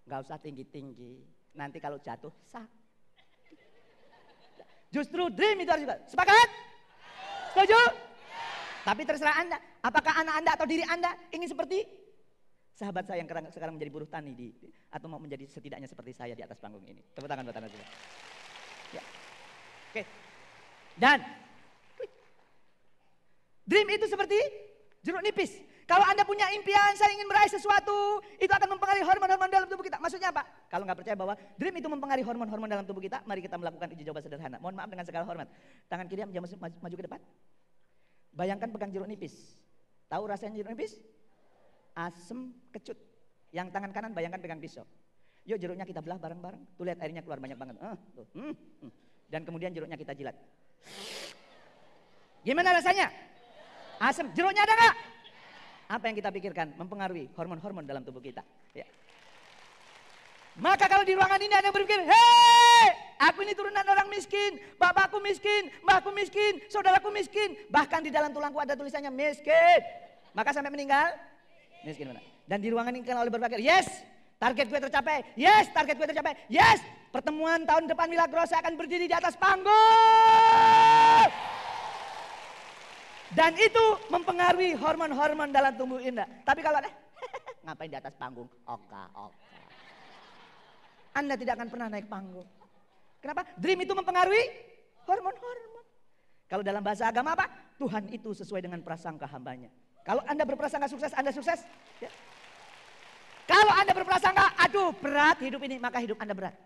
Nggak usah tinggi-tinggi. Nanti kalau jatuh, sakit. Justru dream itu harus juga. Sepakat? Setuju? Tapi terserah Anda. Apakah anak Anda atau diri Anda ingin seperti sahabat saya yang sekarang menjadi buruh tani atau mau menjadi setidaknya seperti saya di atas panggung ini. Tepuk tangan buat Anda semua. Ya. Oke. Dan dream itu seperti jeruk nipis. Kalau Anda punya impian, saya ingin meraih sesuatu, itu akan mempengaruhi hormon-hormon dalam tubuh kita. Maksudnya apa? Kalau nggak percaya bahwa dream itu mempengaruhi hormon-hormon dalam tubuh kita, mari kita melakukan uji coba sederhana. Mohon maaf dengan segala hormat. Tangan kiri maju ke depan. Bayangkan pegang jeruk nipis. Tahu rasanya jeruk nipis? Asem, kecut. Yang tangan kanan bayangkan pegang pisau. Yuk jeruknya kita belah bareng-bareng. Tuh lihat airnya keluar banyak banget. Dan kemudian jeruknya kita jilat. Gimana rasanya? Asem. Jeruknya ada nggak? Apa yang kita pikirkan? Mempengaruhi hormon-hormon dalam tubuh kita. Ya. Maka kalau di ruangan ini ada yang berpikir, hei, aku ini turunan orang miskin, bapakku miskin, mbahku miskin, saudaraku miskin. Bahkan di dalam tulangku ada tulisannya miskin. Maka sampai meninggal, miskin benar. Dan di ruangan ini kalau berpikir, yes, target gue tercapai, yes, target gue tercapai, yes, pertemuan tahun depan Milagros saya akan berdiri di atas panggung. Dan itu mempengaruhi hormon-hormon dalam tubuh Anda. Tapi kalau ada, ngapain di atas panggung? Oka. Anda tidak akan pernah naik panggung. Kenapa? Dream itu mempengaruhi hormon-hormon. Kalau dalam bahasa agama apa? Tuhan itu sesuai dengan prasangka hambanya. Kalau Anda berprasangka sukses, Anda sukses. Ya. Kalau Anda berprasangka, aduh berat hidup ini, maka hidup Anda berat.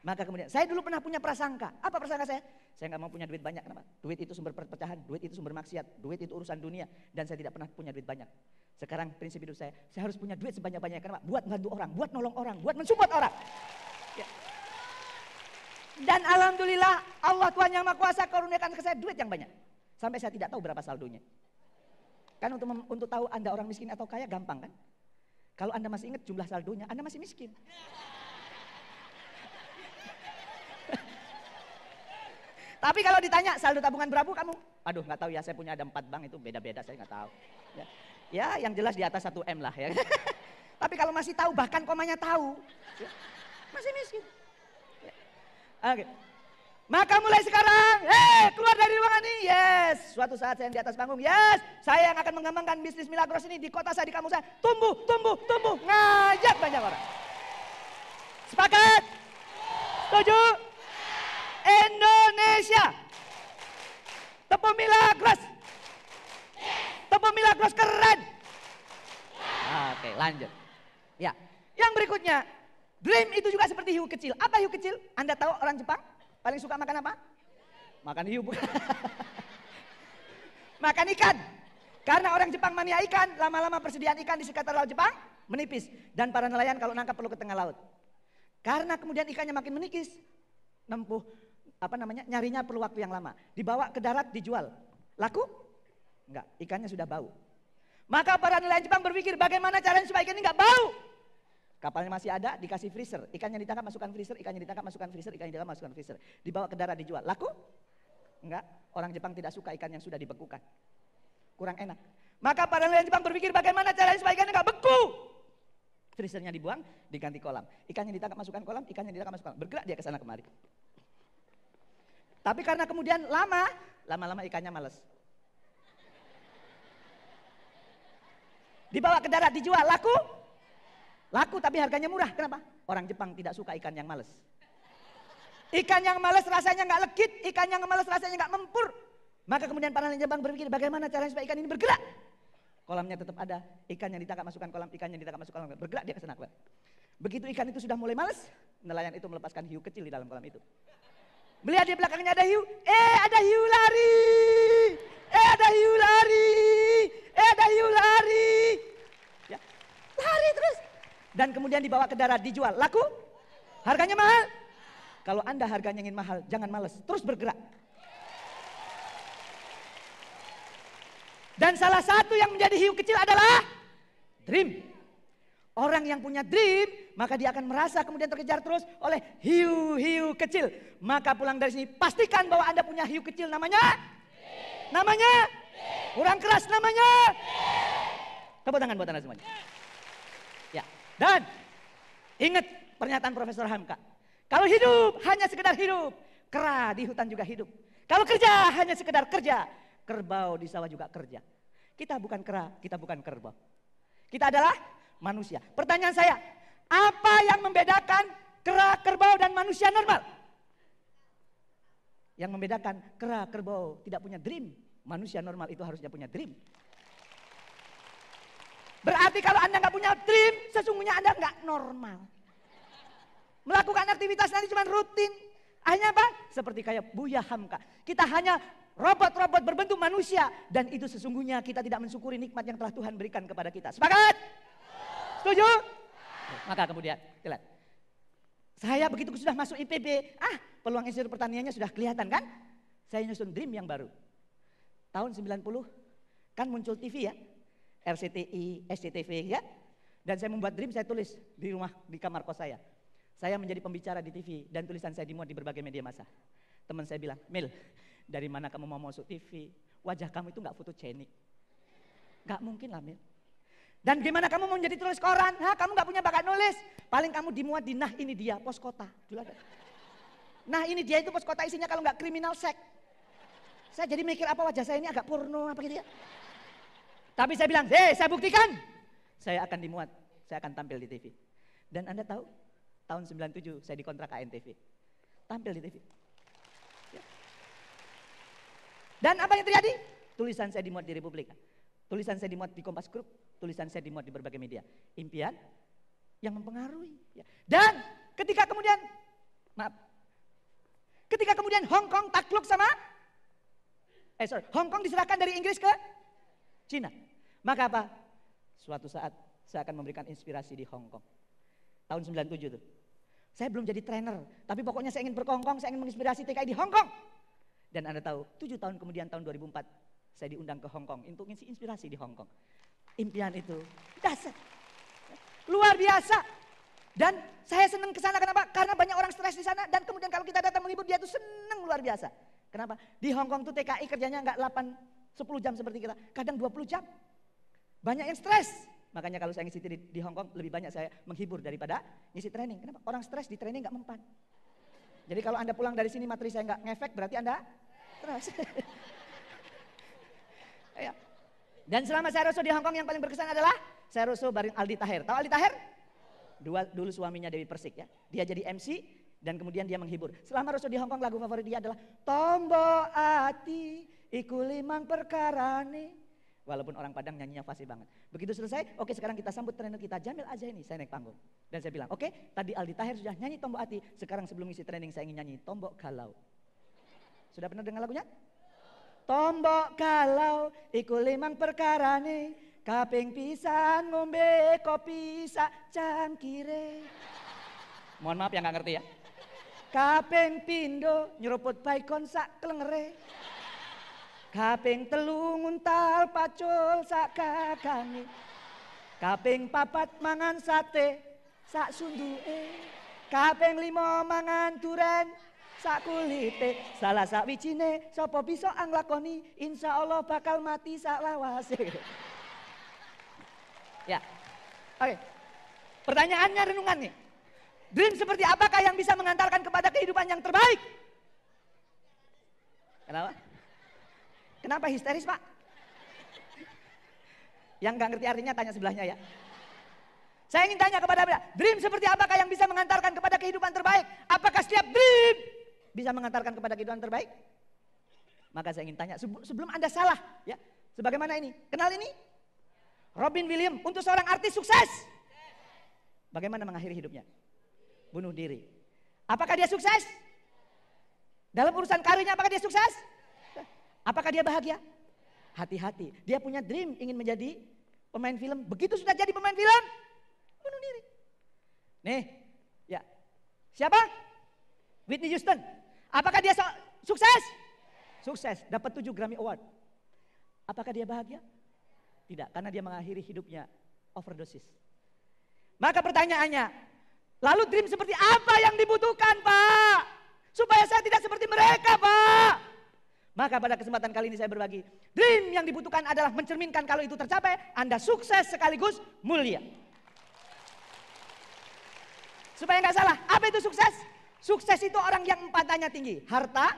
Maka kemudian, saya dulu pernah punya prasangka. Apa prasangka saya? Saya nggak mau punya duit banyak. Kenapa? Duit itu sumber perpecahan, duit itu sumber maksiat, duit itu urusan dunia. Dan saya tidak pernah punya duit banyak. Sekarang prinsip hidup saya harus punya duit sebanyak-banyaknya. Kenapa? Buat membantu orang, buat nolong orang, buat mensupport orang. Ya. Dan alhamdulillah Allah Tuhan yang Maha Kuasa karuniakan ke saya duit yang banyak. Sampai saya tidak tahu berapa saldonya. Kan untuk tahu Anda orang miskin atau kaya gampang kan? Kalau Anda masih ingat jumlah saldonya, Anda masih miskin. Tapi kalau ditanya saldo tabungan berapa kamu? Aduh nggak tahu ya, saya punya ada 4 bank itu beda-beda, saya nggak tahu. Ya yang jelas di atas 1 M lah ya. Tapi kalau masih tahu bahkan komanya tahu, ya, masih miskin. Ya. Oke. Maka mulai sekarang, keluar dari ruangan ini, yes. Suatu saat saya di atas panggung, yes. Saya yang akan mengembangkan bisnis Milagros ini di kota saya, di kampung saya. Tumbuh, ngajak banyak orang. Sepakat? Setuju? Indonesia. Tepuk Milagros. Tepuk Milagros keren. Oke, lanjut. Ya, yang berikutnya, dream itu juga seperti hiu kecil. Apa hiu kecil? Anda tahu orang Jepang paling suka makan apa? Makan hiu bukan? Makan ikan. Karena orang Jepang mania ikan, lama-lama persediaan ikan di sekitar laut Jepang menipis. Dan para nelayan kalau nangkap perlu ke tengah laut. Karena kemudian ikannya makin menipis, nyarinya perlu waktu yang lama. Dibawa ke darat dijual. Laku? Enggak, ikannya sudah bau. Maka para nelayan Jepang berpikir bagaimana caranya supaya ikan ini enggak bau. Kapalnya masih ada, dikasih freezer. Ikannya ditangkap, masukkan freezer, ikannya ditangkap, masukkan freezer, ikannya ditangkap, masukkan freezer. Dibawa ke darat dijual. Laku? Enggak, orang Jepang tidak suka ikan yang sudah dibekukan. Kurang enak. Maka para nelayan Jepang berpikir bagaimana caranya supaya ikannya enggak beku. Freezernya dibuang, diganti kolam. Ikannya ditangkap, masukkan kolam, ikannya ditangkap, masukkan kolam. Bergerak dia ke sana kemari. Tapi karena kemudian lama-lama ikannya malas. Dibawa ke darat dijual, laku? Laku tapi harganya murah. Kenapa? Orang Jepang tidak suka ikan yang malas. Ikan yang malas rasanya nggak legit, ikan yang malas rasanya nggak mempur. Maka kemudian para nelayan Jepang berpikir bagaimana caranya supaya ikan ini bergerak. Kolamnya tetap ada, ikannya ditangkap masukkan kolam, ikannya ditangkap masukkan kolam, bergerak dia ke sana. Begitu ikan itu sudah mulai malas, nelayan itu melepaskan hiu kecil di dalam kolam itu. Melihat di belakangnya ada hiu, ada hiu lari, ada hiu lari, ada hiu lari. Ya, lari terus. Dan kemudian dibawa ke darat dijual, laku? Harganya mahal? Kalau Anda harganya ingin mahal, jangan malas, terus bergerak. Dan salah satu yang menjadi hiu kecil adalah dream. Orang yang punya dream, maka dia akan merasa kemudian terkejar terus oleh hiu-hiu kecil. Maka pulang dari sini, pastikan bahwa Anda punya hiu kecil namanya? Namanya? Kurang keras namanya? Tepuk tangan buat Anda semuanya. Ya, dan ingat pernyataan Profesor Hamka. Kalau hidup hanya sekedar hidup, kera di hutan juga hidup. Kalau kerja hanya sekedar kerja, kerbau di sawah juga kerja. Kita bukan kera, kita bukan kerbau. Kita adalah manusia. Pertanyaan saya, apa yang membedakan kera, kerbau dan manusia normal? Yang membedakan kera, kerbau tidak punya dream. Manusia normal itu harusnya punya dream. Berarti kalau Anda nggak punya dream, sesungguhnya Anda nggak normal. Melakukan aktivitas nanti cuma rutin. Hanya apa? Seperti kayak Buya Hamka. Kita hanya robot-robot berbentuk manusia. Dan itu sesungguhnya kita tidak mensyukuri nikmat yang telah Tuhan berikan kepada kita. Sepakat? Setuju? Maka kemudian, lihat. Saya begitu sudah masuk IPB, peluang Institut Pertaniannya sudah kelihatan kan? Saya nyusun dream yang baru. Tahun 90 kan muncul TV ya. RCTI, SCTV ya. Dan saya membuat dream, saya tulis di rumah, di kamar kos saya. Saya menjadi pembicara di TV dan tulisan saya dimuat di berbagai media massa. Teman saya bilang, Mil, dari mana kamu mau masuk TV? Wajah kamu itu gak fotogenik. Gak mungkin lah Mil. Dan gimana kamu mau menjadi tulis koran? Kamu gak punya bakat nulis. Paling kamu dimuat di Nah Ini Dia, Pos Kota. Dulu ada. Nah Ini Dia itu pos kota isinya kalau gak kriminal seks. Saya jadi mikir apa wajah saya ini agak porno apa gitu ya. Tapi saya bilang, saya buktikan. Saya akan dimuat, saya akan tampil di TV. Dan Anda tahu, tahun 97 saya dikontrak ANTV. Tampil di TV. Ya. Dan apa yang terjadi? Tulisan saya dimuat di Republik. Tulisan saya dimuat di Kompas Group. Tulisan saya dimuat di berbagai media. Impian yang mempengaruhi. Ya. Dan ketika kemudian Hong Kong takluk sama, Hong Kong diserahkan dari Inggris ke Cina. Maka apa? Suatu saat saya akan memberikan inspirasi di Hong Kong. Tahun 97 tuh. Saya belum jadi trainer, tapi pokoknya saya ingin berkongkong, saya ingin menginspirasi TKI di Hong Kong. Dan Anda tahu, 7 tahun kemudian tahun 2004, saya diundang ke Hong Kong untuk ngisi inspirasi di Hong Kong. Impian itu dasar. Luar biasa. Dan saya senang ke sana kenapa? Karena banyak orang stres di sana dan kemudian kalau kita datang menghibur dia tuh senang luar biasa. Kenapa? Di Hong Kong tuh TKI kerjanya enggak 8-10 jam seperti kita, kadang 20 jam. Banyak yang stres. Makanya kalau saya ngisi di Hong Kong lebih banyak saya menghibur daripada ngisi training. Kenapa? Orang stres di training enggak mempan. Jadi kalau Anda pulang dari sini materi saya enggak ngefek berarti Anda stres. Ya. Dan selama saya roso di Hong Kong yang paling berkesan adalah saya roso bareng Aldi Taher. Tahu Aldi Taher? Dulu suaminya Dewi Persik ya. Dia jadi MC dan kemudian dia menghibur. Selama roso di Hong Kong lagu favorit dia adalah Tombo Ati Iku Limang Perkarane. Walaupun orang Padang nyanyinya fasih banget. Begitu selesai, oke sekarang kita sambut trainer kita Jamil aja ini. Saya naik panggung. Dan saya bilang, oke tadi Aldi Taher sudah nyanyi Tombo Ati. Sekarang sebelum isi training saya ingin nyanyi Tombo Galau. Sudah pernah dengar lagunya? Tombo galau iku limang perkarane. Kaping pisan ngombe kopi sak cangkire. Mohon maaf yang gak ngerti ya. Kaping pindo nyeruput baikon sak kelengere. Kaping telu nguntal pacul sak kakane. Kaping papat mangan sate sak sunduke. Kaping limo mangan duren sak kulite. Salah sak wijine sapa bisa anglakoni insyaallah bakal mati sak lawase. Ya, oke. Pertanyaannya renungan nih. Dream seperti apakah yang bisa mengantarkan kepada kehidupan yang terbaik? Kenapa? Kenapa histeris Pak? Yang gak ngerti artinya tanya sebelahnya ya. Saya ingin tanya kepada Anda, dream seperti apakah yang bisa mengantarkan kepada kehidupan terbaik? Apakah setiap dream bisa mengantarkan kepada kehidupan terbaik? Maka saya ingin tanya sebelum Anda salah ya. Sebagaimana ini, kenal ini? Robin Williams untuk seorang artis sukses. Bagaimana mengakhiri hidupnya? Bunuh diri. Apakah dia sukses? Dalam urusan karirnya apakah dia sukses? Apakah dia bahagia? Hati-hati. Dia punya dream ingin menjadi pemain film. Begitu sudah jadi pemain film, bunuh diri. Nih, ya. Siapa? Whitney Houston. Apakah dia sukses? Sukses, dapat 7 Grammy Award. Apakah dia bahagia? Tidak, karena dia mengakhiri hidupnya overdosis. Maka pertanyaannya, lalu dream seperti apa yang dibutuhkan Pak? Supaya saya tidak seperti mereka Pak. Maka pada kesempatan kali ini saya berbagi. Dream yang dibutuhkan adalah mencerminkan kalau itu tercapai, Anda sukses sekaligus mulia. Supaya nggak salah, apa itu sukses? Sukses itu orang yang empatanya tinggi. Harta,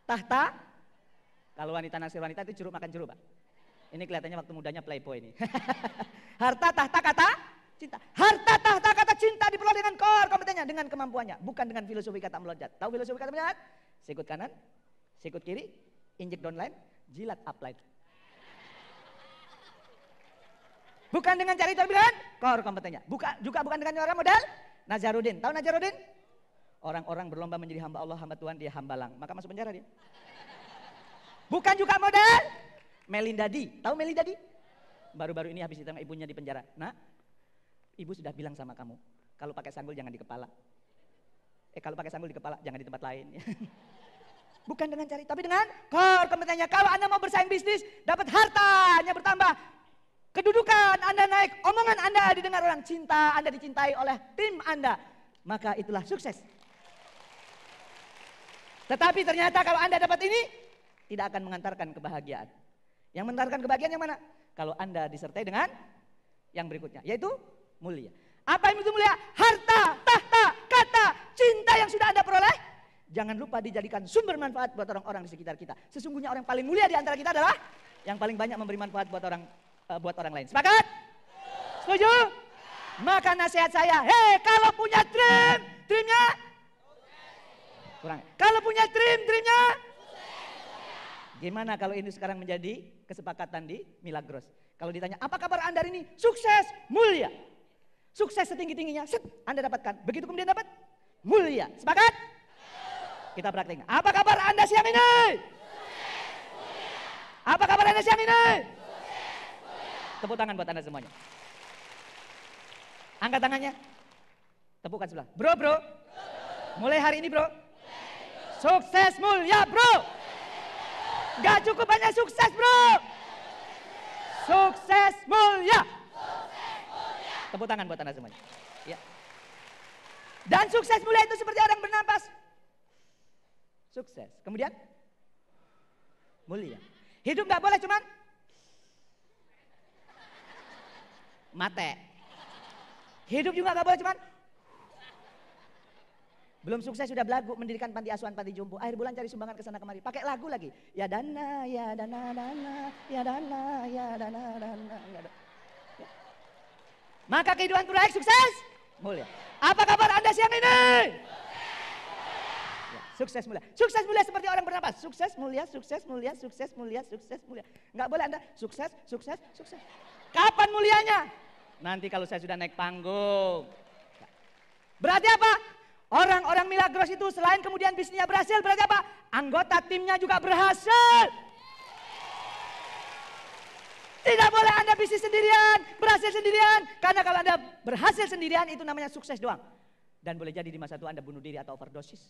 tahta. Kalau wanita naksir wanita itu jeruk makan jeruk, Pak. Ini kelihatannya waktu mudanya playboy ini. Harta, tahta, kata cinta. Harta, tahta, kata cinta diperoleh dengan core kompetennya, dengan kemampuannya. Bukan dengan filosofi kata melonjat. Tahu filosofi kata melonjat? Sikut kanan, sikut kiri, injek downline, jilat upline. Bukan dengan cari kelebihan, core kompetennya. Juga bukan dengan orang modal. Nazarudin, tahu Nazarudin? Orang-orang berlomba menjadi hamba Allah, hamba Tuhan, dia hambalang. Maka masuk penjara dia. Bukan juga modal. Melindadi, tahu Melindadi? Baru-baru ini habis ditangkap ibunya di penjara. Nah, ibu sudah bilang sama kamu, kalau pakai sanggul jangan di kepala. Kalau pakai sanggul di kepala jangan di tempat lain. Bukan dengan cari, tapi dengan core kompetennya. Kalau Anda mau bersaing bisnis, dapat hartanya bertambah. Kedudukan Anda naik, omongan Anda didengar orang, cinta Anda dicintai oleh tim Anda. Maka itulah sukses. Tetapi ternyata kalau Anda dapat ini, tidak akan mengantarkan kebahagiaan. Yang mengantarkan kebahagiaan yang mana? Kalau Anda disertai dengan yang berikutnya, yaitu mulia. Apa yang itu mulia? Harta, tahta, kata, cinta yang sudah Anda peroleh. Jangan lupa dijadikan sumber manfaat buat orang-orang di sekitar kita. Sesungguhnya orang paling mulia di antara kita adalah yang paling banyak memberi manfaat buat orang lain. Sepakat? Setuju? Maka nasihat saya, kalau punya dreamnya kurang. Kalau punya dreamnya gimana kalau ini sekarang menjadi kesepakatan di Milagros? Kalau ditanya, apa kabar Anda hari ini? Sukses, mulia. Sukses setinggi-tingginya, Anda dapatkan. Begitu kemudian dapat mulia. Sepakat? Kita praktekkan. Apa kabar Anda siang ini? Apa kabar Anda siang ini? Tepuk tangan buat Anda semuanya. Angkat tangannya. Tepukkan sebelah. Bro. Mulai hari ini bro. Sukses mulia bro. Gak cukup hanya sukses bro. Sukses mulia. Tepuk tangan buat Anda semuanya. Ya. Dan sukses mulia itu seperti orang bernapas. Sukses. Kemudian mulia. Hidup gak boleh cuman mate. Hidup juga gak boleh cuman. Belum sukses sudah belagu mendirikan panti asuhan, panti jompo. Akhir bulan cari sumbangan ke sana kemari. Pakai lagu lagi. Ya dana, ya dana, ya dana, ya dana, ya dana. Ya. Maka kehidupan proyek sukses mulia. Apa kabar Anda siang ini? Ya, sukses mulia. Sukses mulia seperti orang bernapas. Sukses mulia, sukses mulia, sukses mulia, sukses mulia. Enggak boleh Anda sukses. Kapan mulianya? Nanti kalau saya sudah naik panggung. Berarti apa? Orang-orang Milagros itu selain kemudian bisnisnya berhasil, berarti apa? Anggota timnya juga berhasil. Tidak boleh Anda bisnis sendirian, berhasil sendirian. Karena kalau Anda berhasil sendirian itu namanya sukses doang. Dan boleh jadi di masa tua Anda bunuh diri atau overdosis.